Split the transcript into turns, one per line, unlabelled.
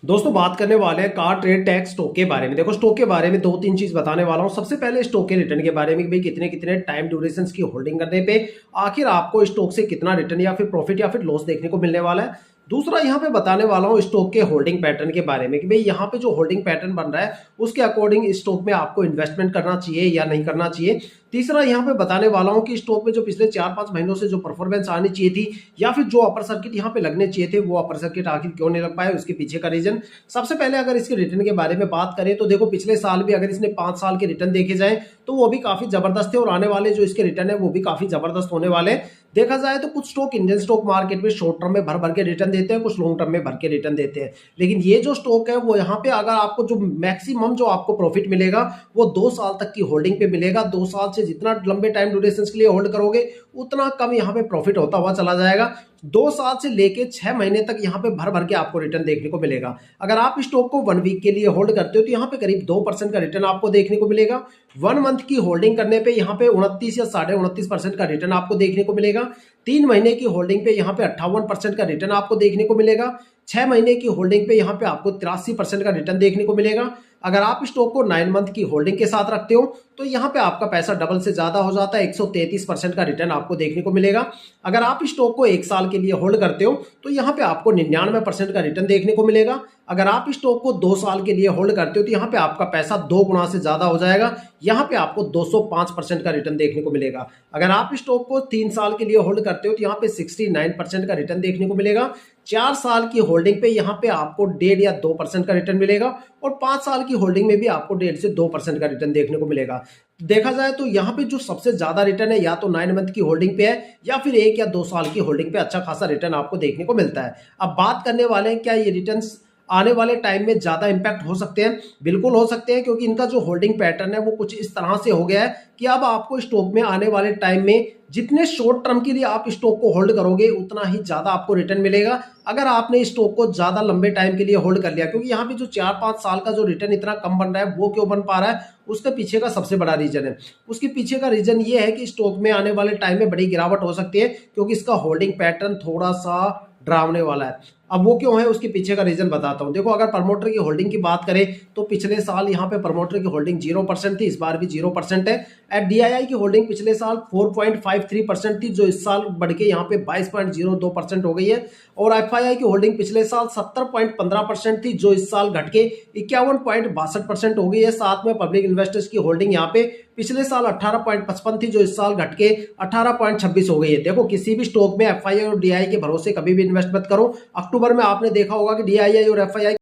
दोस्तों बात करने वाले हैं कार ट्रेड टैक्स स्टॉक के बारे में। देखो स्टॉक के बारे में दो तीन चीज बताने वाला हूं। सबसे पहले स्टॉक के रिटर्न के बारे में कि भाई कितने कितने टाइम ड्यूरेशन की होल्डिंग करने पे आखिर आपको स्टॉक से कितना रिटर्न या फिर प्रॉफिट या फिर लॉस देखने को मिलने वाला है। दूसरा यहाँ पे बताने वाला हूँ स्टॉक के होल्डिंग पैटर्न के बारे में कि भाई यहाँ पे जो होल्डिंग पैटर्न बन रहा है उसके अकॉर्डिंग स्टॉक में आपको इन्वेस्टमेंट करना चाहिए या नहीं करना चाहिए। तीसरा यहाँ पे बताने वाला हूँ कि स्टॉक में जो पिछले 4-5 महीनों से जो परफॉर्मेंस आनी चाहिए थी या फिर जो अपर सर्किट यहाँ पे लगने चाहिए थे वो अपर सर्किट आखिर क्यों नहीं लग पाए, उसके पीछे का रीजन। सबसे पहले अगर इसके रिटर्न के बारे में बात करें तो देखो पिछले साल भी अगर इसने 5 साल के रिटर्न देखे जाए तो वो भी काफी जबरदस्त है और आने वाले जो इसके रिटर्न है वो भी काफी जबरदस्त होने वाले हैं। देखा जाए तो कुछ स्टॉक इंडियन स्टॉक मार्केट में शॉर्ट टर्म में भर भर के रिटर्न देते हैं, कुछ लॉन्ग टर्म में भर के रिटर्न देते हैं। लेकिन ये जो स्टॉक है वो यहाँ पे अगर आपको जो मैक्सिमम जो आपको प्रॉफिट मिलेगा वो 2 साल तक की होल्डिंग पे मिलेगा। 2 साल से जितना लंबे टाइम ड्यूरेशन के लिए होल्ड करोगे उतना कम यहाँ पे प्रॉफिट होता हुआ चला जाएगा। 2 साल से लेके 6 महीने तक यहाँ पे भर भर के आपको रिटर्न देखने को मिलेगा। अगर आप स्टॉक को 1 वीक के लिए होल्ड करते हो तो यहाँ पे करीब 2% का रिटर्न आपको देखने को मिलेगा। 1 मंथ की होल्डिंग करने पे यहाँ पे 29 या 29.5% का रिटर्न आपको देखने को मिलेगा। 3 महीने की होल्डिंग पे यहाँ पे 58% का रिटर्न आपको देखने को मिलेगा। 6 महीने की होल्डिंग पे यहाँ पे आपको 83% का रिटर्न देखने को मिलेगा। अगर आप स्टॉक को 9 मंथ की होल्डिंग के साथ रखते हो तो यहाँ पे आपका पैसा डबल से ज्यादा हो जाता है, 133% का रिटर्न आपको देखने को मिलेगा। अगर आप स्टॉक को 1 साल के लिए होल्ड करते हो तो यहाँ पे आपको 99% का रिटर्न देखने को मिलेगा। अगर आप स्टॉक को 2 साल के लिए होल्ड करते हो तो यहाँ पे आपका पैसा 2 गुना से ज्यादा हो जाएगा, यहाँ पे आपको 205% का रिटर्न देखने को मिलेगा। अगर आप स्टॉक को 3 साल के लिए होल्ड करते हो तो यहाँ पे 69% का रिटर्न देखने को मिलेगा। 4 साल की होल्डिंग पे यहाँ पे आपको 1.5 या 2% का रिटर्न मिलेगा और 5 साल की होल्डिंग में भी आपको 1.5 से 2% का रिटर्न देखने को मिलेगा। देखा जाए तो यहाँ पे जो सबसे ज्यादा रिटर्न है या तो 9 मंथ की होल्डिंग पे है या फिर 1 या 2 साल की होल्डिंग पे अच्छा खासा रिटर्न आपको देखने को मिलता है। अब बात करने वाले हैं क्या ये रिटर्न्स आने वाले टाइम में ज्यादा इंपैक्ट हो सकते हैं? बिल्कुल हो सकते हैं, क्योंकि इनका जो होल्डिंग पैटर्न है वो कुछ इस तरह से हो गया है कि अब आपको स्टॉक में आने वाले टाइम में जितने शॉर्ट टर्म के लिए आप स्टॉक को होल्ड करोगे उतना ही ज्यादा आपको रिटर्न मिलेगा अगर आपने स्टॉक को ज्यादा लंबे टाइम के लिए होल्ड कर लिया। क्योंकि यहाँ पे जो 4-5 साल का जो रिटर्न इतना कम बन रहा है वो क्यों बन पा रहा है, उसके पीछे का सबसे बड़ा रीजन है। उसके पीछे का रीजन ये है कि स्टॉक में आने वाले टाइम में बड़ी गिरावट हो सकती है क्योंकि इसका होल्डिंग पैटर्न थोड़ा सा डरावने वाला है। अब वो क्यों है उसके पीछे का रीजन बताता हूं। देखो अगर प्रमोटर की होल्डिंग की बात करें तो पिछले साल यहाँ पे प्रमोटर की होल्डिंग 0% थी, इस बार भी 0% है। एफडीआई की होल्डिंग पिछले साल 4.53% थी जो इस साल बढ़ के यहाँ पे 22.02% हो गई है। और एफआईआई की होल्डिंग पिछले साल 70.15% थी जो इस साल घट के 51.62% हो गई है। साथ में पब्लिक इन्वेस्टर्स की होल्डिंग यहाँ पे पिछले साल 18.55 थी जो इस साल घट के 18.26 हो गई है। देखो किसी भी स्टॉक में एफआईआई और डीआई के भरोसे कभी भी इन्वेस्ट मत करो। अक्टूबर में आपने देखा होगा कि डीआईआई और एफआईआई